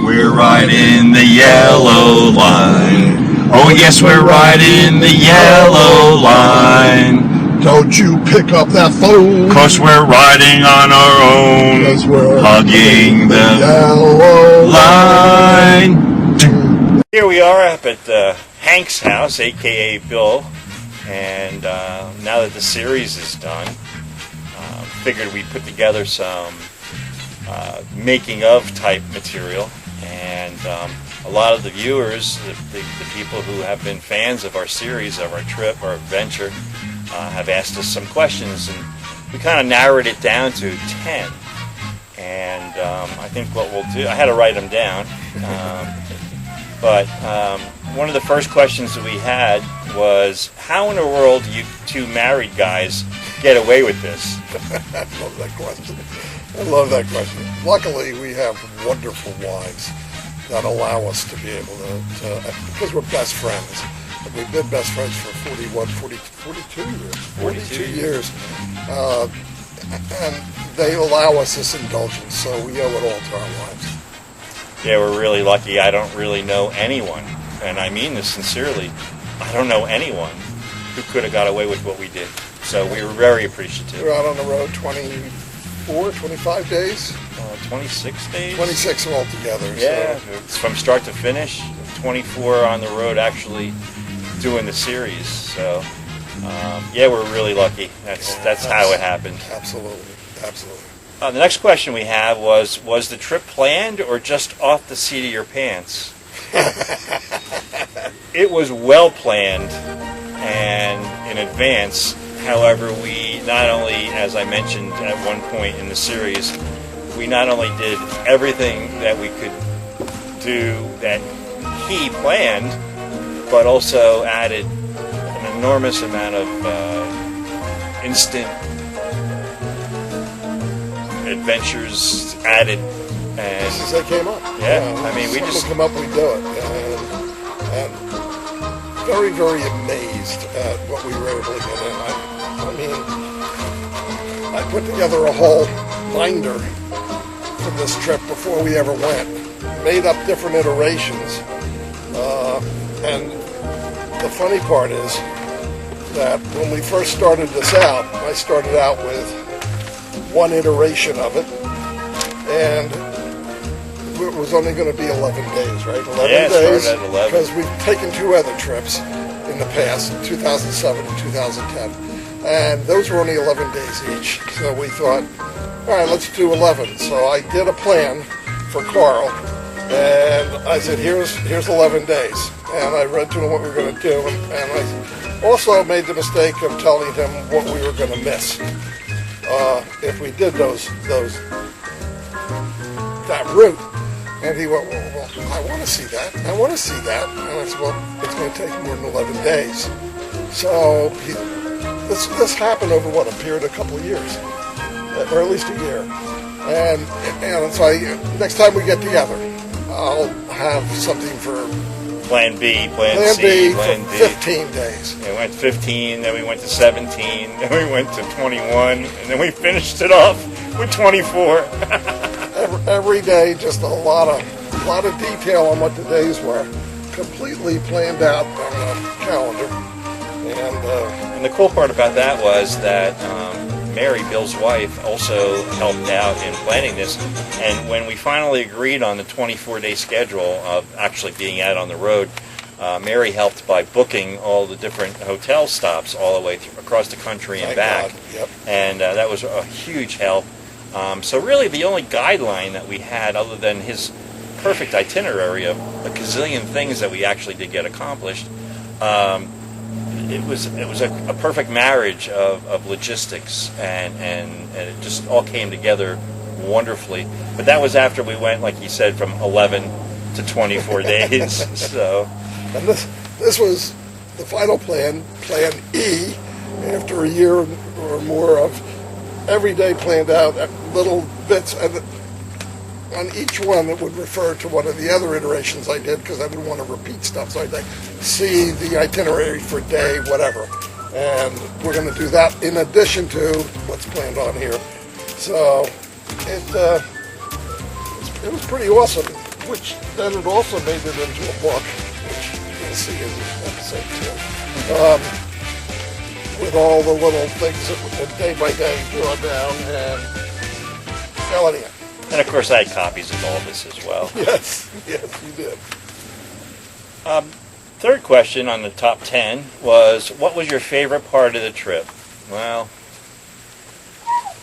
We're riding the yellow line. Oh yes, we're riding the yellow line. Don't you pick up that phone. 'Cause we're riding on our own. 'Cause we're hugging the yellow line. Here we are up at Hank's house, aka Bill, and now that the series is done, figured we'd put together some making of type material, and a lot of the viewers, the people who have been fans of our series, of our trip, our adventure, have asked us some questions, and we kind of narrowed it down to 10. And I think what we'll do, I had to write them down, but one of the first questions that we had was, how in the world do you two married guys get away with this? I love that question. I love that question. Luckily, we have wonderful wives that allow us to be able to because we're best friends. We've been best friends for 42 years. 42 years. And they allow us this indulgence, so we owe it all to our wives. Yeah, we're really lucky. I don't really know anyone, and I mean this sincerely, I don't know anyone who could have got away with what we did. So we were very appreciative. We're out on the road 25 days? 26 days? 26 altogether. Yeah, so. it's from start to finish. 24 on the road actually doing the series. So, yeah, we're really lucky. That's how it happened. Absolutely. The next question we have was the trip planned or just off the seat of your pants? It was well planned and in advance. However, we not only, as I mentioned at one point in the series, we not only did everything that we could do that he planned, but also added an enormous amount of instant adventures added. And as they came up. Yeah, I mean, we just come up, we do it. And very, very amazed at what we were able to get in. I mean, I put together a whole binder for this trip before we ever went. Made up different iterations. And the funny part is that when we first started this out, I started out with one iteration of it. And it was only going to be 11 days, right? 11 days. Started at 11. Because we've taken two other trips in the past, 2007 and 2010. And those were only 11 days each. So we thought, all right, let's do 11. So I did a plan for Carl. And I said, here's 11 days. And I read to him what we were going to do. And I also made the mistake of telling him what we were going to miss if we did that route. And he went, well, I want to see that. I want to see that. And I said, well, it's going to take more than 11 days. So this happened over, a period of a couple of years, or at least a year. And so next time we get together, I'll have something for Plan B, Plan C, Plan D. 15 days. We went 15, then we went to 17, then we went to 21, and then we finished it off with 24. Every day, just a lot of detail on what the days were, completely planned out on a calendar. And the cool part about that was that Mary, Bill's wife, also helped out in planning this. And when we finally agreed on the 24-day schedule of actually being out on the road, Mary helped by booking all the different hotel stops all the way across the country and back. God. Yep. And that was a huge help. So really the only guideline that we had, other than his perfect itinerary of a gazillion things that we actually did get accomplished, it was a perfect marriage of logistics, and it just all came together wonderfully. But that was after we went, like you said, from 11 to 24 days. So, and this was the final plan, Plan E, after a year or more of every day planned out, little bits, and on each one it would refer to one of the other iterations I did, because I didn't want to repeat stuff. So I'd see the itinerary for day whatever, and we're going to do that in addition to what's planned on here. So it was pretty awesome. which then it also made it into a book, which you'll see in episode 2, with all the little things that day by day draw down and selling it. And of course, I had copies of all this as well. Yes, you did. Third question on the top 10 was, what was your favorite part of the trip? Well,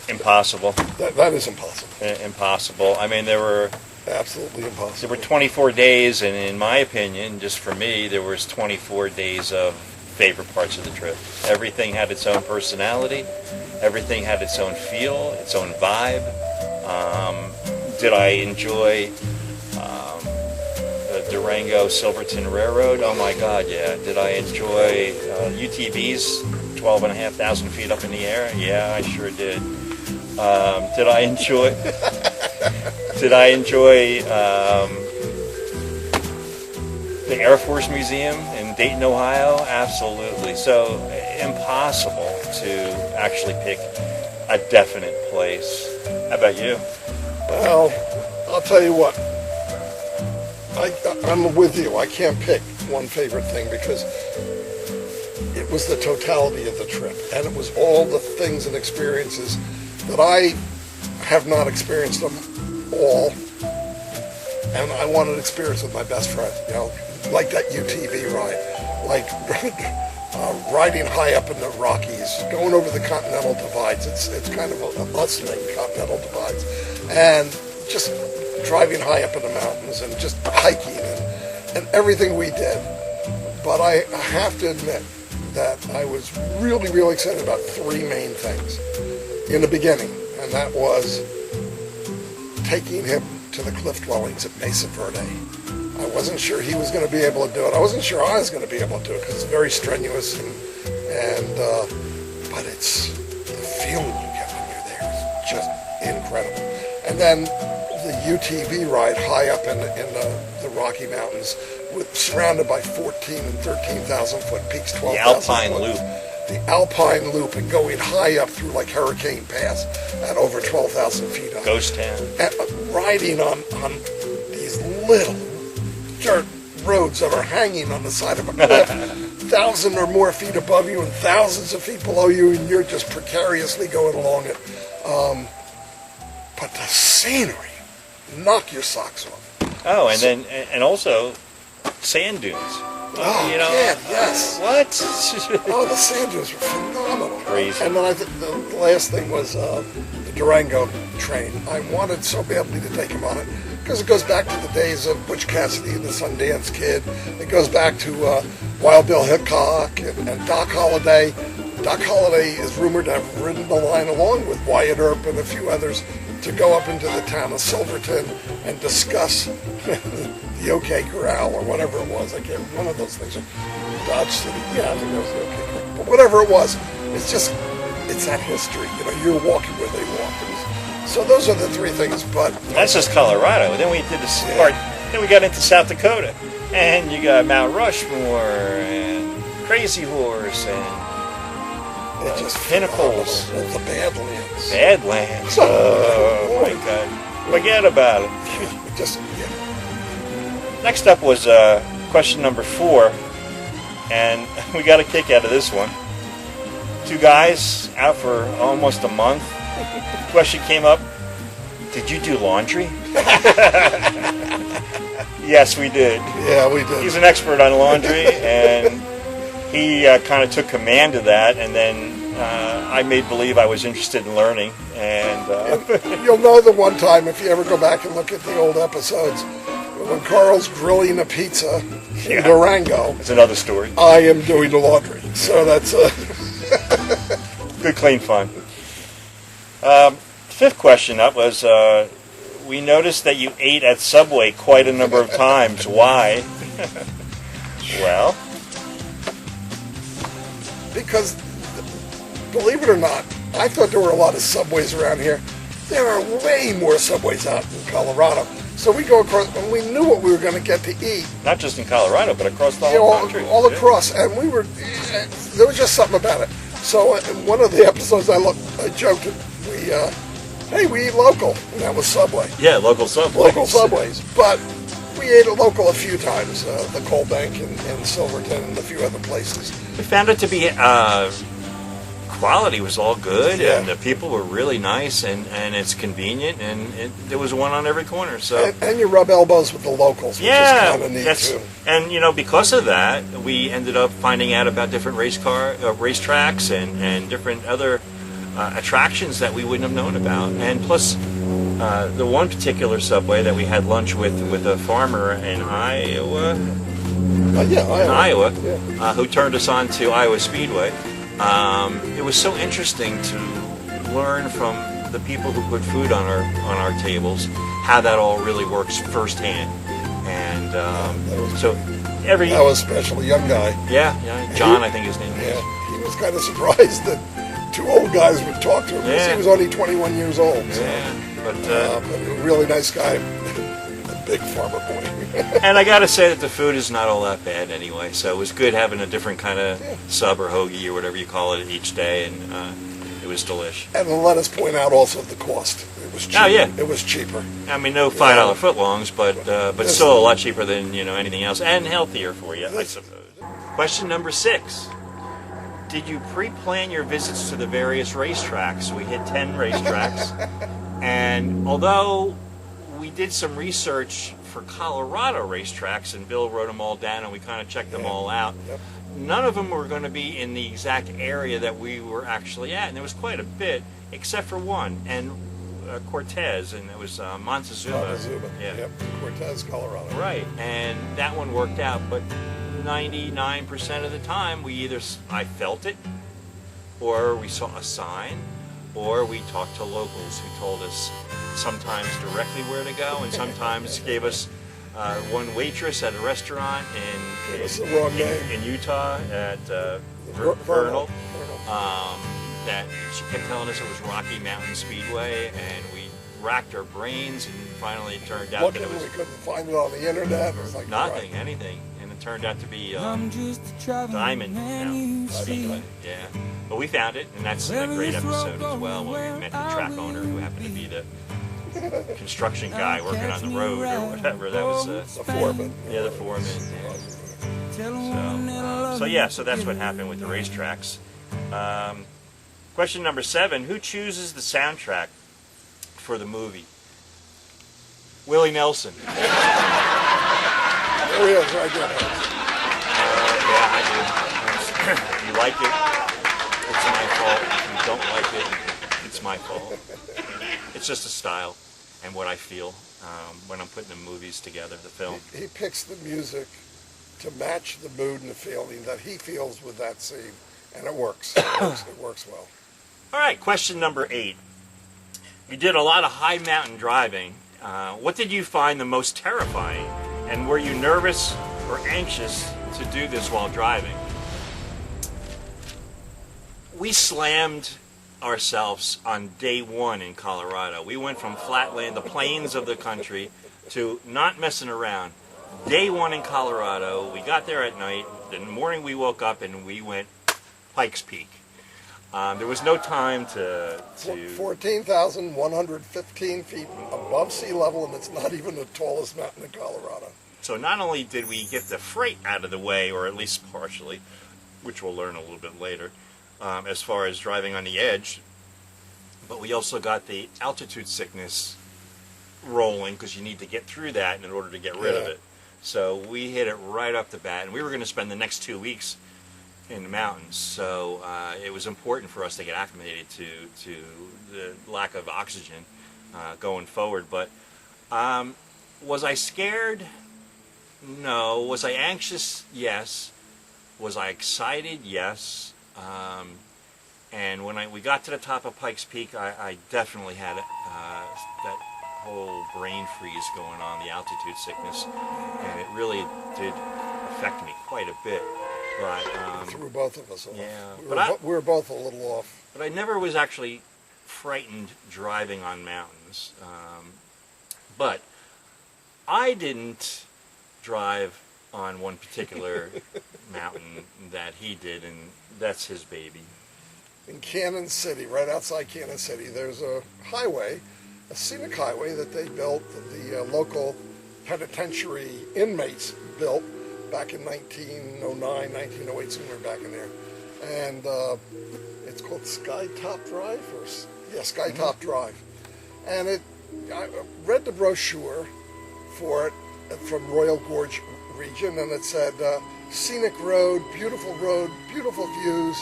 impossible. That is impossible. Impossible. I mean, there were Absolutely impossible. 24 days, and in my opinion, just for me, there was 24 days of favorite parts of the trip. Everything had its own personality. Everything had its own feel, its own vibe. Did I enjoy the Durango Silverton Railroad? Oh my God, yeah. Did I enjoy UTVs 12,500 feet up in the air? Yeah, I sure did. Did I enjoy? Did I enjoy the Air Force Museum in Dayton, Ohio? Absolutely. So impossible to actually pick a definite place. How about you? Well, I'll tell you what. I'm with you. I can't pick one favorite thing because it was the totality of the trip, and it was all the things and experiences that I have not experienced them all, and I wanted to experience with my best friend. You know, like that UTV ride, like riding high up in the Rockies, going over the Continental Divides. It's kind of a bustling Continental Divides, and just driving high up in the mountains and just hiking and everything we did. But I have to admit that I was really, really excited about three main things in the beginning, and that was taking him to the cliff dwellings at Mesa Verde. I wasn't sure he was going to be able to do it. I wasn't sure I was going to be able to do it because it's very strenuous, but it's the feeling you get when you're there is just incredible. And then the UTV ride high up in the Rocky Mountains, surrounded by 14 and 13,000 foot peaks, 12,000 The Alpine foot. Loop. The Alpine Loop, and going high up through like Hurricane Pass at over 12,000 feet up. Ghost Town. And riding on these little dirt roads that are hanging on the side of a cliff, 1,000 or more feet above you and thousands of feet below you, and you're just precariously going along it. But the scenery, knock your socks off. Oh, and then and also sand dunes. Oh, You know, yeah, yes. What? Oh, the sand dunes were phenomenal. Crazy. And then I think the last thing was the Durango train. I wanted so badly to take him on it because it goes back to the days of Butch Cassidy and the Sundance Kid. It goes back to Wild Bill Hickok and Doc Holliday. Doc Holliday is rumored to have ridden the line along with Wyatt Earp and a few others to go up into the town of Silverton and discuss the OK Corral or whatever it was. I can't remember, one of those things. Dodge City. Yeah, I think that was the OK Corral. But whatever it was, it's that history. You know, you're walking where they walked. So those are the three things, but That's just Colorado. Then we did this part. Then we got into South Dakota, and you got Mount Rushmore and Crazy Horse and it just Pinnacles. phenomenal. The Badlands. Badlands. Oh my God! Forget about it. Just, yeah. Next up was question number 4, and we got a kick out of this one. 2 guys out for almost a month. Question came up: did you do laundry? Yes, we did. Yeah, we did. He's an expert on laundry, and he kind of took command of that, and then I made believe I was interested in learning, and You'll know the one time, if you ever go back and look at the old episodes, when Carl's grilling a pizza in Yeah. Durango, it's another story. I am doing the laundry. So that's Good, clean fun. 5th question up was, we noticed that you ate at Subway quite a number of times. Why? Well, because, believe it or not, I thought there were a lot of Subways around here. There are way more Subways out in Colorado. So we go across, and we knew what we were going to get to eat. not just in Colorado, but across the You whole know, country. all Yeah. across, and there was just something about it. So in one of the episodes, I joked, hey, we eat local, and that was Subway. Yeah, local Subway. Local Subways. But we ate at local a few times, the Coal Bank in Silverton and a few other places. We found it to be quality was all good, Yeah. and the people were really nice, and it's convenient, and there was one on every corner. So And you rub elbows with the locals, which is yeah, kind of neat too. and because of that, we ended up finding out about different racetracks and different other attractions that we wouldn't have known about. And plus, the one particular Subway that we had lunch with a farmer in Iowa, Iowa. who turned us on to Iowa Speedway. It was so interesting to learn from the people who put food on our tables how that all really works firsthand. And so every That was special, a young guy. yeah, John, I think his name is. Yeah, he was kind of surprised that two old guys would talk to him because Yeah. he was only 21 years old. So. Yeah, but But a really nice guy, a big farmer boy. and I got to say that the food is not all that bad anyway. So it was good having a different kind of sub or hoagie or whatever you call it each day, and it was delish. And let us point out also the cost. It was cheaper. Oh, yeah. It was cheaper. I mean, no $5 footlongs, but still a lot cheaper than anything else, and healthier for you, I suppose. Question number 6: did you pre-plan your visits to the various racetracks? We hit 10 racetracks, and although we did some research for Colorado racetracks, and Bill wrote them all down, and we kind of checked them all out. Yep. None of them were going to be in the exact area that we were actually at, and there was quite a bit, except for one, and Cortez, and it was Montezuma. Montezuma. Yeah. Yep. Cortez, Colorado. Right, and that one worked out, but 99% of the time I felt it, or we saw a sign, or we talked to locals who told us sometimes directly where to go, and sometimes gave us one waitress at a restaurant Gave us the wrong name. in Utah at Vernal. Vernal. That she kept telling us it was Rocky Mountain Speedway, and we racked our brains, and finally it turned out Looking, that it was we couldn't find it on the internet. It was like nothing, anything, and it turned out to be Diamond Man, Speedway. Yeah, but we found it, and that's a great episode as well, when we met the track owner who happened to be the construction guy working on the road or whatever. That was The foreman. yeah, the foreman. So that's what happened with the racetracks. Question number 7: who chooses the soundtrack for the movie? Willie Nelson. There he is, right there. Yeah, I do. If you like it, it's my fault. If you don't like it, it's my fault. It's just a style and what I feel when I'm putting the movies together, the film. He picks the music to match the mood and the feeling that he feels with that scene, and it works. It works well. All right, question number 8. You did a lot of high mountain driving. What did you find the most terrifying? And were you nervous or anxious to do this while driving? We slammed ourselves on day 1 in Colorado. We went from flatland, the plains of the country, to not messing around. Day 1 in Colorado, we got there at night. The morning we woke up and we went Pikes Peak. There was no time to 14,115 feet above sea level, and it's not even the tallest mountain in Colorado. So not only did we get the freight out of the way, or at least partially, which we'll learn a little bit later, as far as driving on the edge, but we also got the altitude sickness rolling, because you need to get through that in order to get rid of Yeah. it. So we hit it right off the bat, and we were going to spend the next 2 weeks in the mountains. So it was important for us to get acclimated to the lack of oxygen going forward. But was I scared? No. Was I anxious? Yes. Was I excited? Yes. And when we got to the top of Pikes Peak, I definitely had that whole brain freeze going on, the altitude sickness, and it really did affect me quite a bit. But Threw both of us off. yeah, We were both a little off. but I never was actually frightened driving on mountains. But I didn't drive on one particular mountain that he did, and that's his baby. In Cannon City, right outside Cannon City, there's a highway, a scenic highway that they built. The local penitentiary inmates built back in 1909, 1908, somewhere back in there. And it's called Skytop Drive, Skytop Drive. And I read the brochure for it from Royal Gorge region, and it said scenic road, beautiful views,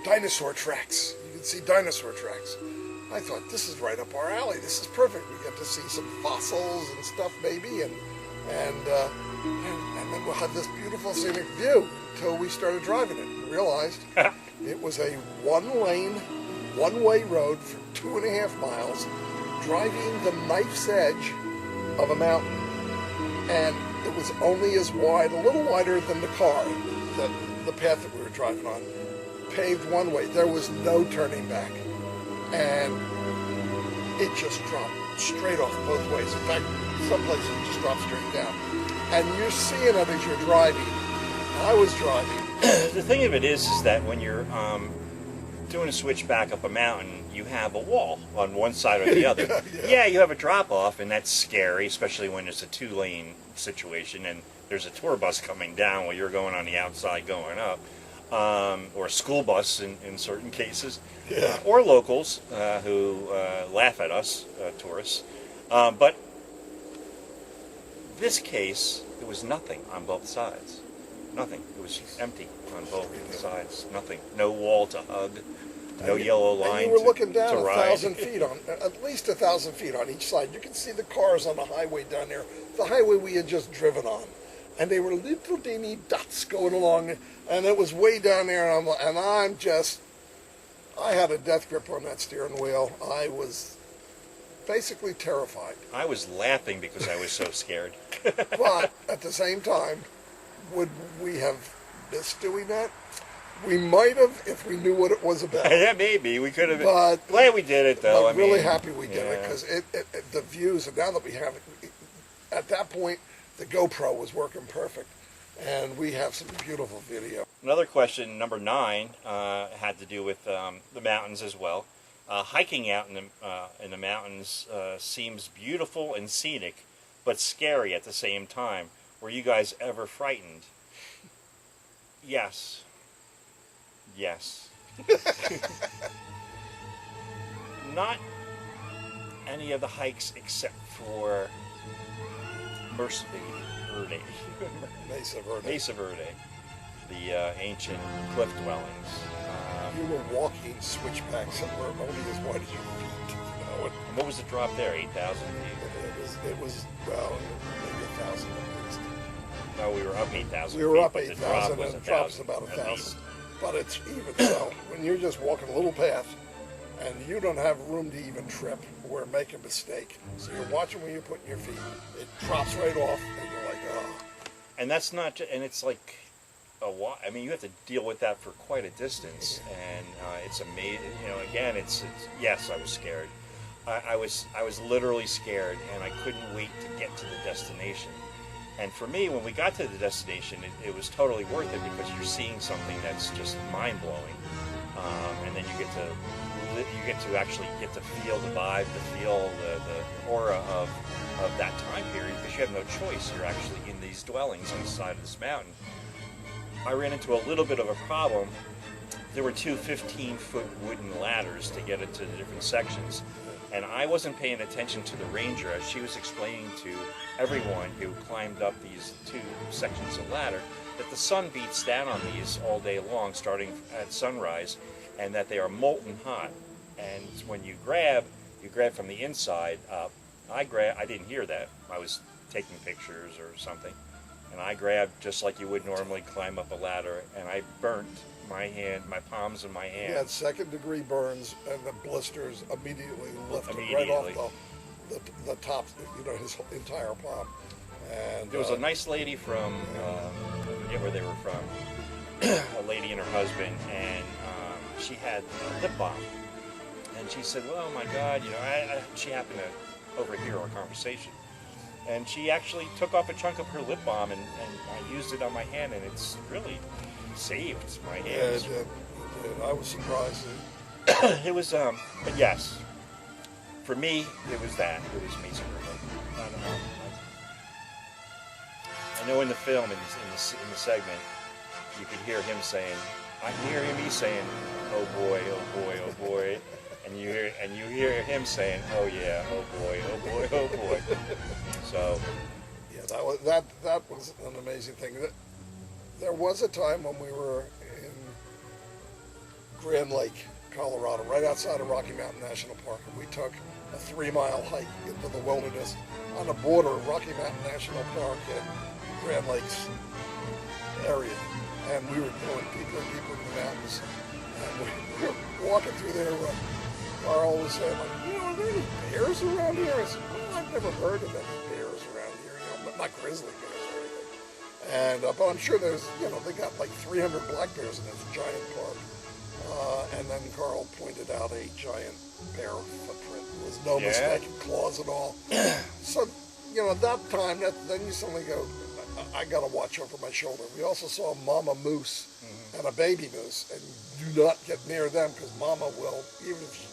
dinosaur tracks. You can see dinosaur tracks. I thought, this is right up our alley. This is perfect. We get to see some fossils and stuff, maybe, and then we'll have this beautiful scenic view until we started driving it and realized it was a one-way road for 2.5 miles, driving the knife's edge of a mountain, and it was only as wide, a little wider than the car, the path that we were driving on, paved one way. There was no turning back, and it just dropped straight off both ways. In fact, some places it just dropped straight down, and you're seeing it as you're driving. I was driving. The thing of it is that when you're doing a switch back up a mountain, you have a wall on one side or the other. Yeah, you have a drop off, and that's scary, especially when it's a 2-lane situation and there's a tour bus coming down while you're going on the outside going up, or a school bus in certain cases, or locals who laugh at us, tourists. But this case, it was nothing on both sides. Nothing. It was empty on both sides. Nothing. No wall to hug. No yellow line. And you were looking down to ride. 1,000 feet on, at least 1,000 feet on each side. You can see the cars on the highway down there, the highway we had just driven on, and they were little teeny dots going along, and it was way down there, and I had a death grip on that steering wheel. I was basically terrified. I was laughing because I was so scared. But at the same time, would we have missed doing that? We might have if we knew what it was about. Yeah, maybe we could have. But glad we did it, though. I'm really happy we did it because the views, and now that we have it, at that point the GoPro was working perfect, and we have some beautiful video. Another question, number 9, had to do with the mountains as well. Hiking out in the mountains seems beautiful and scenic, but scary at the same time. Were you guys ever frightened? Yes. Yes. Not any of the hikes except for Mesa Verde. Mesa Verde, the ancient cliff dwellings. You were walking switchbacks that were only as wide as your feet. And what was the drop there? 8,000 feet. It was well, maybe 1,000 at least. No, we were up 8,000. We were up 8,000, and and the drop's about 1,000. But it's even so. When you're just walking a little path, and you don't have room to even trip or make a mistake, so you're watching where you're putting your feet. It drops right off, and you're like, oh. And that's not, and it's like I mean, you have to deal with that for quite a distance, and it's amazing. You know, again, it's yes, I was scared. I was literally scared, and I couldn't wait to get to the destination. And for me, when we got to the destination, it was totally worth it because you're seeing something that's just mind-blowing, and then you get to actually get to feel the vibe, to feel the aura of that time period, because you have no choice. You're actually in these dwellings on the side of this mountain. I ran into a little bit of a problem. There were 2 15-foot wooden ladders to get into the different sections. And I wasn't paying attention to the ranger as she was explaining to everyone who climbed up these 2 sections of ladder that the sun beats down on these all day long, starting at sunrise, and that they are molten hot. And when you grab from the inside up. I didn't hear that. I was taking pictures or something. And I grabbed just like you would normally climb up a ladder, and I burnt my palms and my hand. He had 2nd-degree burns, and the blisters immediately lifted right off the top, his entire palm. And there was a nice lady from, I forget where they were from, a lady and her husband, and she had lip balm. And she said, well, oh my God, she happened to overhear our conversation. And she actually took off a chunk of her lip balm, and I used it on my hand, and it's really saved my hands. Yeah, I was surprised. It was, but yes, for me, it was that. It was Mesa Verde. I know in the film, in the segment, you could hear him saying, I can hear me saying, oh boy, oh boy, oh boy. And you hear him saying, oh yeah, oh boy, oh boy, oh boy. So Yeah, that was an amazing thing. There was a time when we were in Grand Lake, Colorado, right outside of Rocky Mountain National Park, and we took a 3-mile hike into the wilderness on the border of Rocky Mountain National Park and Grand Lakes area. And we were going deeper and deeper into the mountains. And we were walking through there. Carl was saying, like, are there any bears around here? I said, well, I've never heard of any bears around here, but not grizzly bears or anything. And but I'm sure there's, they got like 300 black bears in this giant park. And then Carl pointed out a giant bear footprint. There was no mistaking claws at all. So, at that time, then you suddenly go, I got to watch over my shoulder. We also saw a mama moose and a baby moose, and do not get near them because mama will, even if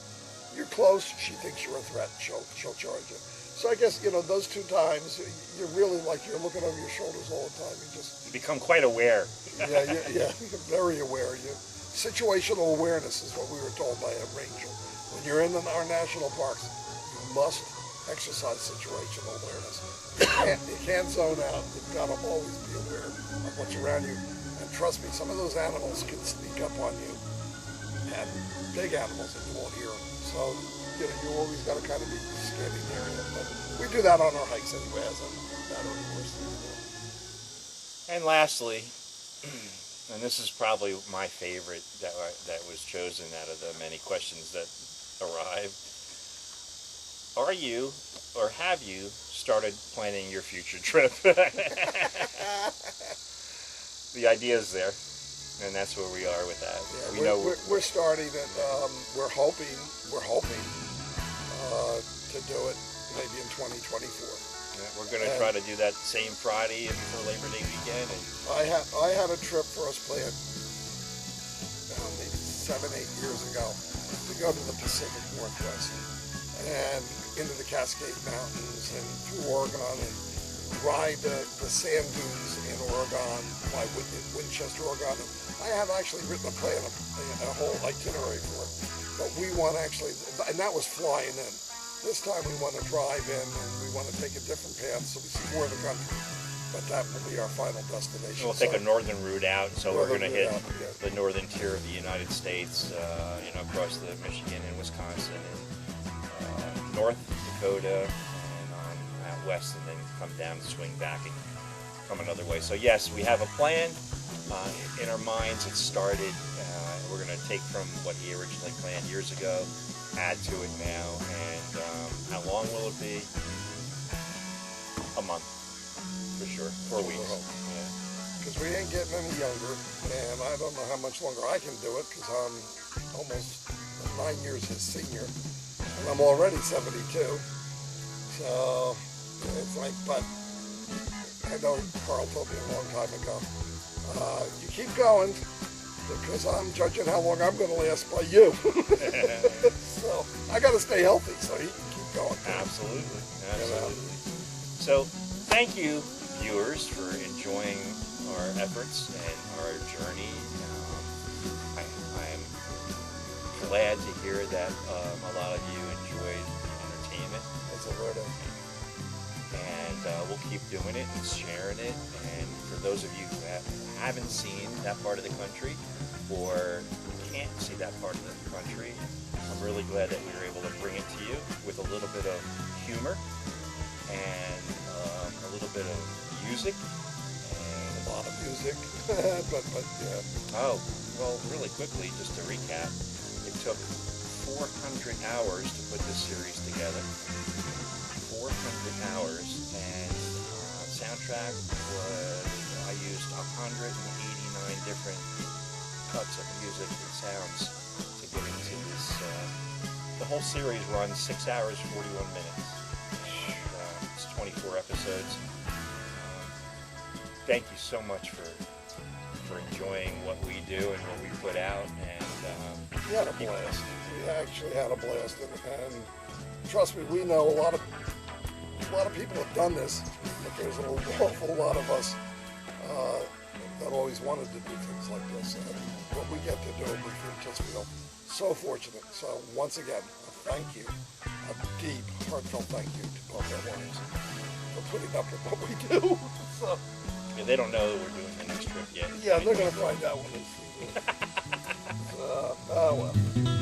you're close, she thinks you're a threat. She'll charge you. So I guess, those 2 times, you're really like you're looking over your shoulders all the time. You become quite aware. You're very aware. Situational awareness is what we were told by a ranger. When you're in our national parks, you must exercise situational awareness. You can't zone out. You've got to always be aware of what's around you. And trust me, some of those animals can sneak up on you. And big animals, and you won't hear them. So, you always got to kind of be standing near it. But we do that on our hikes anyway, as a matter of course. And lastly, and this is probably my favorite that was chosen out of the many questions that arrived. Are you, or have you, started planning your future trip? The idea is there, and that's where we are with that. Yeah, we're starting it. We're hoping to do it maybe in 2024. Yeah, we're going to try to do that same Friday for Labor Day weekend. And I had a trip for us planned maybe 7-8 years ago to go to the Pacific Northwest and into the Cascade Mountains and through Oregon and ride the sand dunes in Oregon by Winchester, Oregon. I have actually written a plan, a whole itinerary for it. But we want to actually, and that was flying in. This time we want to drive in and we want to take a different path so we see more of the country. But that will be our final destination. We'll take a northern route out, so we're going to hit the northern tier of the United States, across the Michigan and Wisconsin and North Dakota and on out west, and then come down and swing back and come another way. So yes, we have a plan in our minds. It started. We're going to take from what he originally planned years ago, add to it now, and how long will it be? A month, for sure. 4 weeks. Yeah. Because we ain't getting any younger, and I don't know how much longer I can do it, because I'm almost 9 years his senior, and I'm already 72. So it's like, but I know Carl told me a long time ago, you keep going, because I'm judging how long I'm going to last by you. So I got to stay healthy so he can keep going. Absolutely. So thank you, viewers, for enjoying our efforts and our journey. I'm glad to hear that a lot of you enjoyed the entertainment. It's a rare day. And we'll keep doing it and sharing it. And for those of you who haven't seen that part of the country or can't see that part of the country, I'm really glad that we were able to bring it to you with a little bit of humor and a little bit of music. And a lot of music, but yeah. Oh, well, really quickly, just to recap, it took 400 hours to put this series together. 400 hours, and soundtrack was, I used 189 different cuts of music and sounds to get into this. The whole series runs 6 hours, 41 minutes. And, it's 24 episodes. Thank you so much for enjoying what we do and what we put out. And we had a blast. We actually had a blast, and trust me, we know a lot of a lot of people have done this, but there's an awful lot of us that always wanted to do things like this. And what we get to do, we just feel so fortunate. So once again, a thank you, a deep, heartfelt thank you to both our wives for putting up with what we do. So, Yeah, they don't know that we're doing the next trip yet. yeah, they're going to find out when they see this. Oh well.